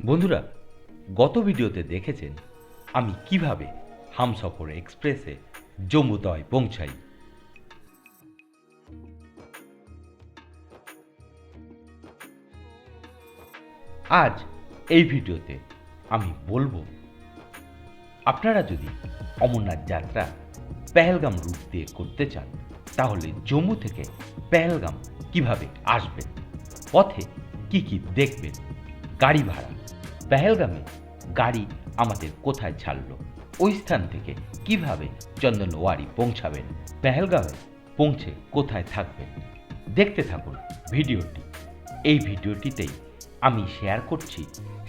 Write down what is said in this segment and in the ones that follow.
বন্ধুরা, গত ভিডিওতে দেখেছেন আমি কিভাবে হামসফর এক্সপ্রেসে জম্মু তাওয়ায় পৌঁছাই। আজ এই ভিডিওতে আমি বলবো আপনারা যদি অমরনাথ যাত্রা পেহেলগাম রুট দিয়ে করতে চান তাহলে জম্মু থেকে পেহেলগাম কিভাবে আসবেন, পথে কি কি দেখবেন, গাড়ি ভাড়া, পেহেলগামে গাড়ি আমাদের কোথায় ছাড়লো, ওই স্থান থেকে কিভাবে চন্দনওয়ারি পৌঁছাবেন, পেহেলগামে পৌঁছে কোথায় থাকবেন। দেখতে থাকুন ভিডিওটি। এই ভিডিওটিতেই আমি শেয়ার করছি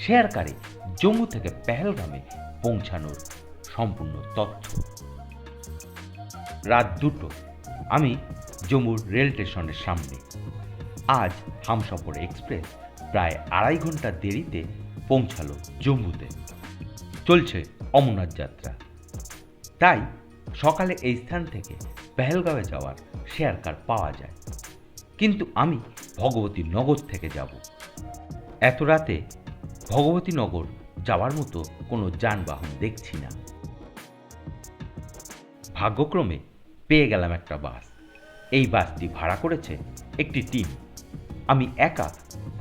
শেয়ার কারে জম্মু থেকে পেহেলগামে পৌঁছানোর সম্পূর্ণ তথ্য। রাত 2টো, আমি জম্মুর রেল স্টেশনের সামনে। আজ হামসফর এক্সপ্রেস প্রায় 2.5 ঘন্টা দেরিতে পৌঁছালো জম্মুতে। চলছে অমরনাথ যাত্রা, তাই সকালে এই স্থান থেকে পেহেলগাঁওয়ে যাওয়ার শেয়ার কার পাওয়া যায়, কিন্তু আমি ভগবতী নগর থেকে যাব। এত রাতে ভগবতী নগর যাওয়ার মতো কোনো যানবাহন দেখছি না। ভাগ্যক্রমে পেয়ে গেলাম একটা বাস। এই বাসটি ভাড়া করেছে একটি টিম। আমি একা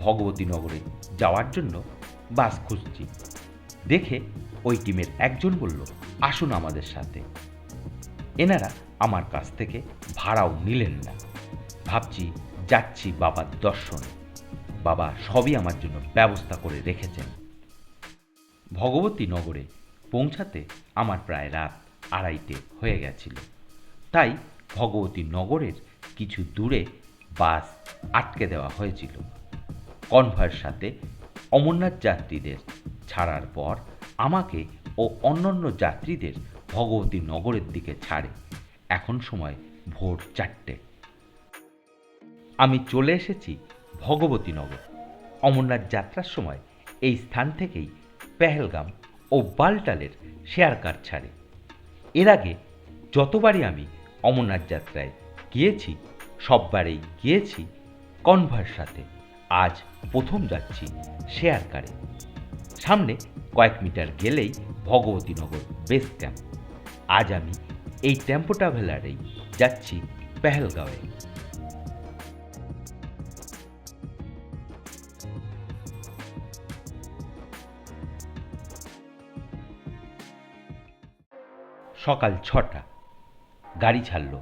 ভগবতী নগরে যাওয়ার জন্য বাস খুঁজছি। দেখে ওই টিমের একজন বলল, আসুন আমাদের সাথে। এনারা আমার কাছ থেকে ভাড়াও নিলেন না। ভাবছি যাচ্ছি বাবার দর্শনে। বাবা সবই আমার জন্য ব্যবস্থা করে রেখেছেন। ভগবতী নগরে পৌঁছাতে আমার প্রায় রাত 2:30 হয়ে গেছিল। তাই ভগবতী নগরের কিছু দূরে বাস আটকে দেওয়া হয়েছিল। কনভয়ের সাথে অমরনাথ যাত্রীদের ছাড়ার পর আমাকে ও অন্যান্য যাত্রীদের ভগবতী নগরের দিকে ছাড়ে। এখন সময় ভোর 4টে। আমি চলে এসেছি ভগবতী নগর। অমরনাথ যাত্রার সময় এই স্থান থেকেই পেহেলগাম ও বালটালের শেয়ার কার ছাড়ে। এর আগে যতবারই আমি অমরনাথ যাত্রায় গিয়েছি সববারেই গিয়েছি কনভয়ের সাথে। আজ প্রথম যাচ্ছি শেয়ার কারে। সামনে কয়েক মিটার গেলেই ভগবতী নগর বেস ক্যাম্প। আজ আমি এই টেম্পো ট্রাভেলারেই যাচ্ছি পেহেলগাঁওয়ে। সকাল 6টা, গাড়ি ছাড়ল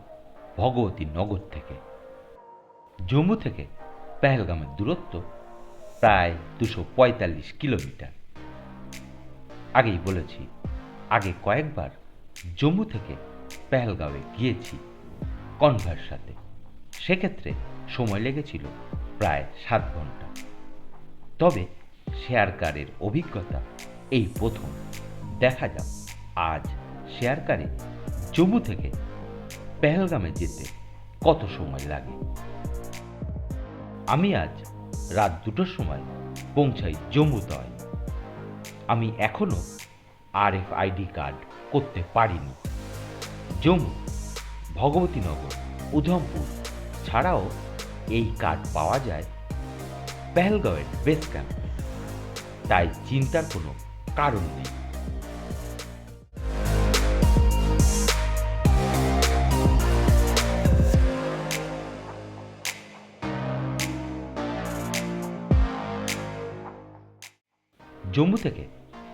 ভগবতী নগর থেকে। জম্মু থেকে পেহেলগামের দূরত্ব প্রায় 245 কিলোমিটার। আগেই বলেছি, আগে কয়েকবার জম্মু থেকে পেহেলগাঁওয়ে গিয়েছি কনভয়ের সাথে। সেক্ষেত্রে সময় লেগেছিল প্রায় 7 ঘন্টা। তবে শেয়ার কারের অভিজ্ঞতা এই প্রথম। দেখা যাক আজ শেয়ার কারে জম্মু থেকে পেহেলগামে যেতে কত সময় লাগে। আমি আজ রাত 2টোর সময় পৌঁছাই জম্মু তাওয়ায়। আমি এখনো RFID কার্ড করতে পারিনি। জম্মু, ভগবতীনগর, উধমপুর ছাড়াও এই কার্ড পাওয়া যায় পেহেলগাঁওয়ের বেস ক্যাম্পে। তাই চিন্তার কোনো কারণ নেই। জম্মু থেকে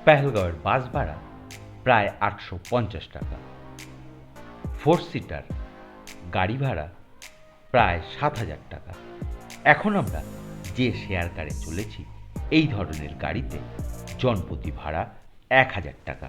পেহেলগাঁওয়ের বাস ভাড়া প্রায় 850 টাকা। 4 সিটার গাড়ি ভাড়া প্রায় 7,000 টাকা। এখন আমরা যে শেয়ার কারে চলেছি এই ধরনের গাড়িতে জনপ্রতি ভাড়া 1,000 টাকা।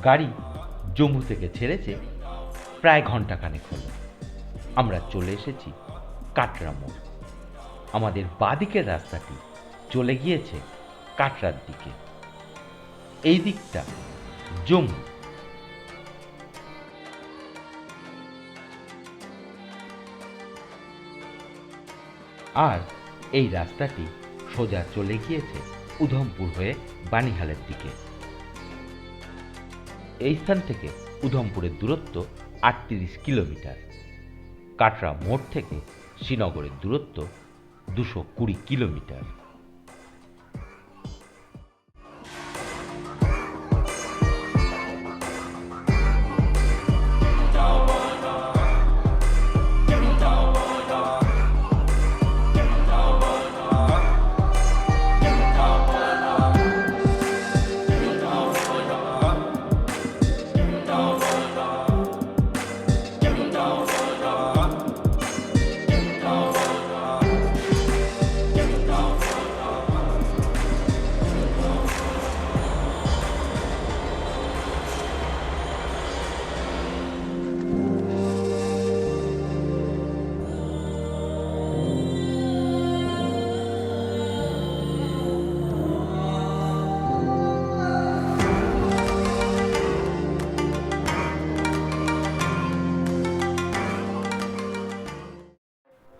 গাড়ি জম্মু থেকে ছেড়েছে প্রায় ঘন্টাখানেক হলো। আমরা চলে এসেছি কাটরা মোড়। আমাদের বাঁদিকের রাস্তাটি চলে গিয়েছে কাটরার দিকে। এই দিকটা জম্মু। আর এই রাস্তাটি সোজা চলে গিয়েছে উধমপুর হয়ে বানিহালের দিকে। এই স্থান থেকে উধমপুরের দূরত্ব ৩৮ কিলোমিটার। কাটরা মোড় থেকে শ্রীনগরের দূরত্ব ২২০ কিলোমিটার।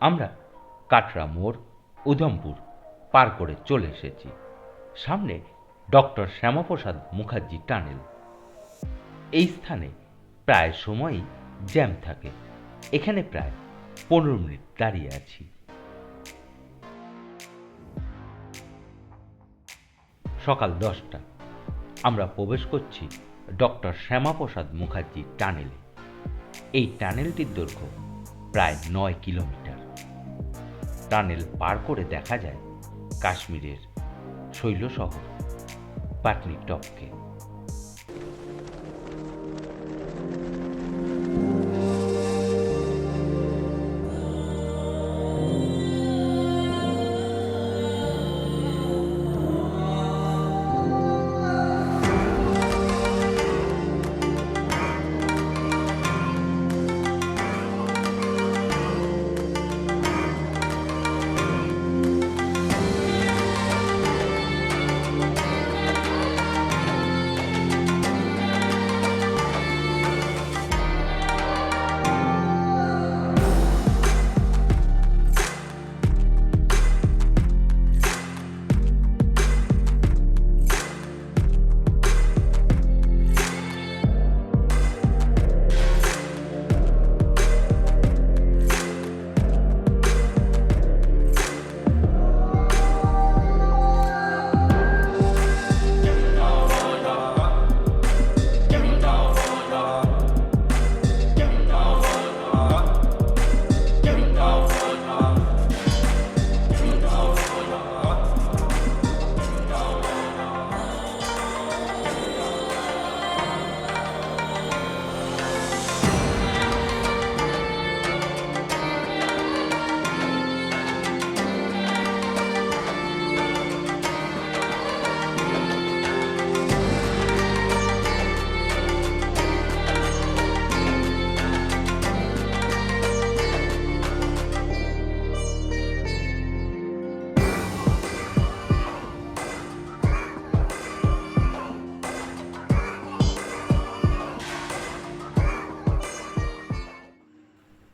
আমরা কাটরা মোড় উধমপুর পার করে চলে এসেছি। সামনে ডক্টর শ্যামাপ্রসাদ মুখার্জি টানেল। এই স্থানে প্রায় সময়ই জ্যাম থাকে। এখানে প্রায় ১৫ মিনিট দাঁড়িয়ে আছি। সকাল ১০টা। আমরা প্রবেশ করছি ডক্টর শ্যামাপ্রসাদ মুখার্জি টানেলে। এই টানেলটির দৈর্ঘ্য প্রায় ৯ কিলোমিটার। টানেল পার করে দেখা যায় কাশ্মীরের শৈল শহর পাটনিটপকে।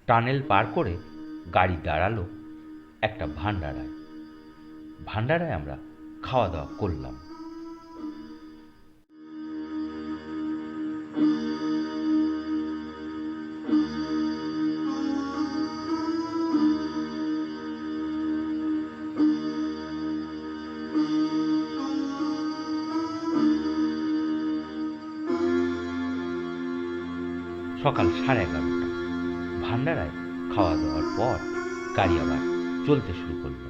টানেল পার করে গাড়ি দাঁড়ালো একটা ভান্ডারায়। ভান্ডারায় আমরা খাওয়া দাওয়া করলাম। সকাল 11:30। ভান্ডারায় খাওয়া দাওয়ার পর গাড়ি আবার চলতে শুরু করলো।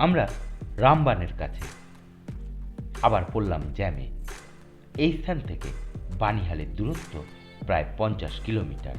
আমরা রামবানের কাছে আবার পড়লাম জ্যামে। এই স্থান থেকে বানিহালের দূরত্ব প্রায় 50 কিলোমিটার।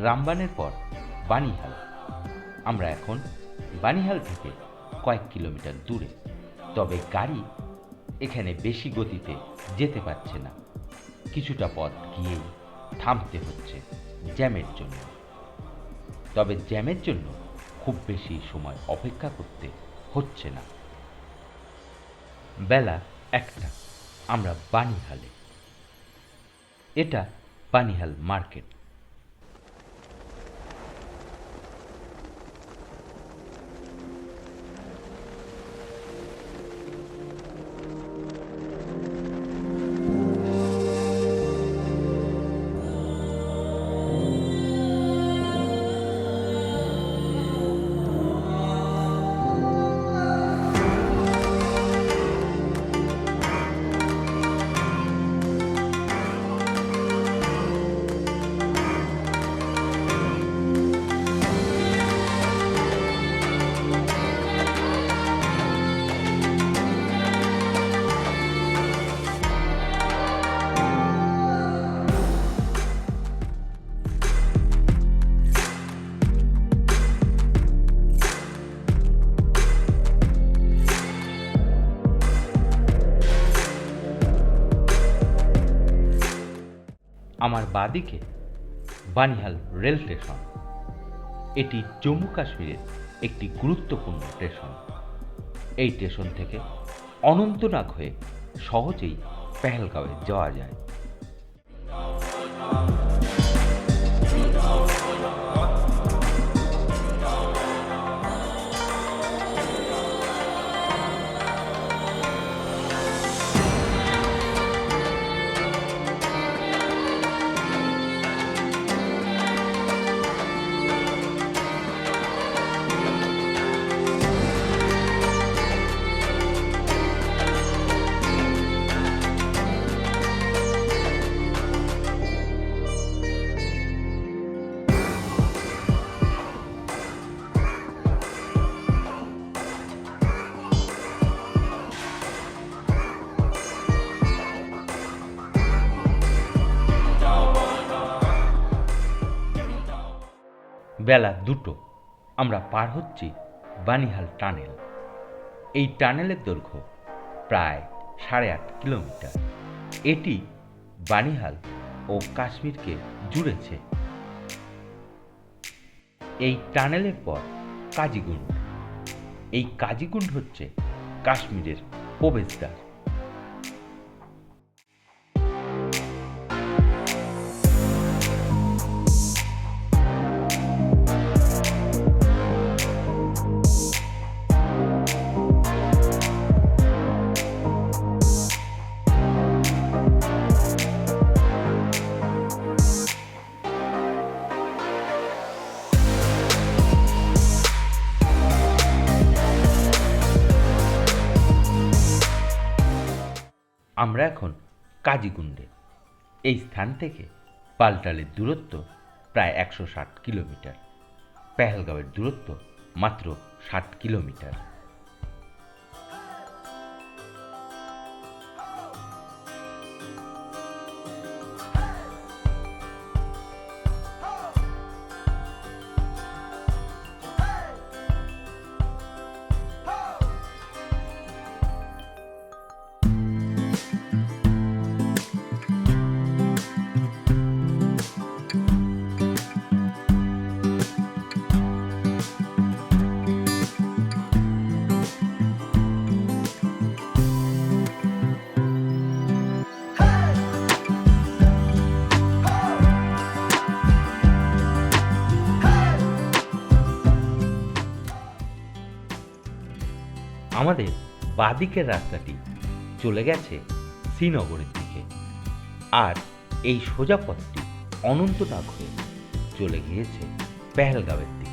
রামবানের পর বানিহাল। আমরা এখন বানিহাল থেকে কয়েক কিলোমিটার দূরে, তবে গাড়ি এখানে বেশি গতিতে যেতে পারছে না। কিছুটা পথ গিয়েই থামতে হচ্ছে জ্যামের জন্য। তবে জ্যামের জন্য খুব বেশি সময় অপেক্ষা করতে হচ্ছে না। বেলা 1টা, আমরা বানিহালে। এটা বানিহাল মার্কেট। আমার বাদিকে বানিহাল রেল স্টেশন। এটি জম্মু কাশ্মীরের একটি গুরুত্বপূর্ণ স্টেশন। এই স্টেশন থেকে অনন্তনাগ হয়ে সহজেই পেহেলগাঁওয়ে যাওয়া যায়। বেলা 2টো, আমরা পার হচ্ছি বানিহাল টানেল। এই টানেলের দৈর্ঘ্য প্রায় 8.5 কিলোমিটার। এটি বানিহাল ও কাশ্মীরকে জুড়েছে। এই টানেলের পর কাজিগুন্ড। এই কাজিগুন্ড হচ্ছে কাশ্মীরের প্রবেশদ্বার। আমরা এখন কাজিগুন্ডে। এই স্থান থেকে পালটালের দূরত্ব প্রায় 160 কিলোমিটার। পেহেলগাঁওয়ের দূরত্ব মাত্র 60 কিলোমিটার। আমাদের বাঁদিকের রাস্তাটি চলে গেছে শ্রীনগরের দিকে, আর এই সোজা পথটি অনন্তনাগ হয়ে চলে গিয়েছে পেহেলগাঁওয়ের দিকে।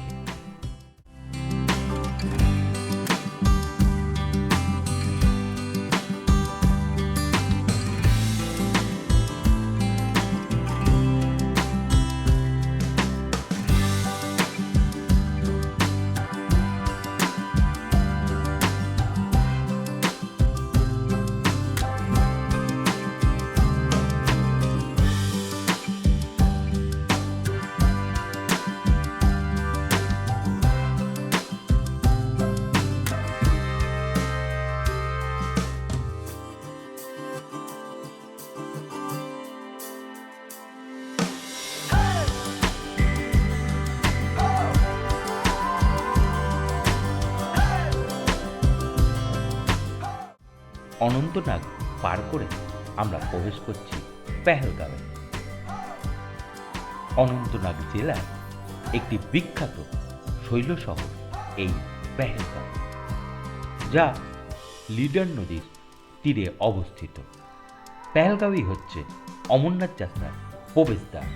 অনন্তনাগ পার করে আমরা প্রবেশ করছি পেহেলগাঁওয়ে। অনন্তনাগ জেলার একটি বিখ্যাত শৈল শহর এই পেহেলগাঁও, যা লিডার নদীর তীরে অবস্থিত। পেহেলগাঁওই হচ্ছে অমরনাথ যাত্রার প্রবেশদ্বার।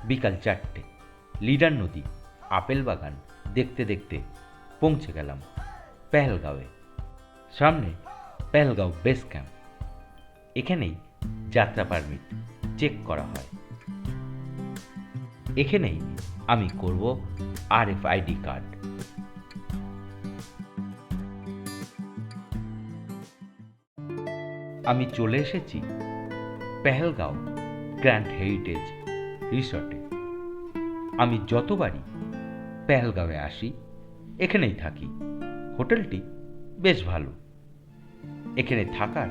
বিকাল 4টে, লিডার নদী, আপেল বাগান দেখতে দেখতে পৌঁছে গেলাম পেহেলগাঁওয়ে। সামনে পেহেলগাঁও বেস ক্যাম্প। এখানেই যাত্রা পারমিট চেক করা হয়। এখানেই আমি করব RFID কার্ড। আমি চলে এসেছি পেহেলগাঁও গ্র্যান্ড হেরিটেজ রিসর্টে। আমি যতবারই পেহেলগাঁওয়ে আসি এখানেই থাকি। হোটেলটি বেশ ভালো। এখানে থাকার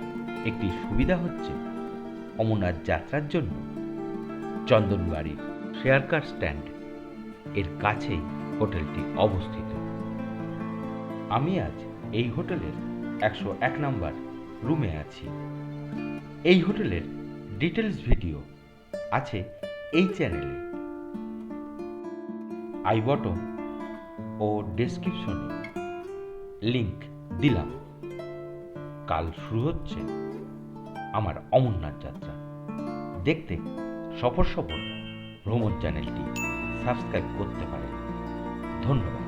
একটি সুবিধা হচ্ছে অমরনাথ যাত্রার জন্য চন্দনবাড়ির শেয়ার কার স্ট্যান্ড এর কাছেই হোটেলটি অবস্থিত। আমি আজ এই হোটেলের 101 নম্বর রুমে আছি। এই হোটেলের ডিটেলস ভিডিও আছে এই চ্যানেলে। আই বটন ও ডেসক্রিপশনে লিংক দিলাম। কাল শুরু হচ্ছে আমার অমরনাথ যাত্রা। দেখতে সফর ভ্রমণ চ্যানেলটি সাবস্ক্রাইব করতে পারেন। ধন্যবাদ।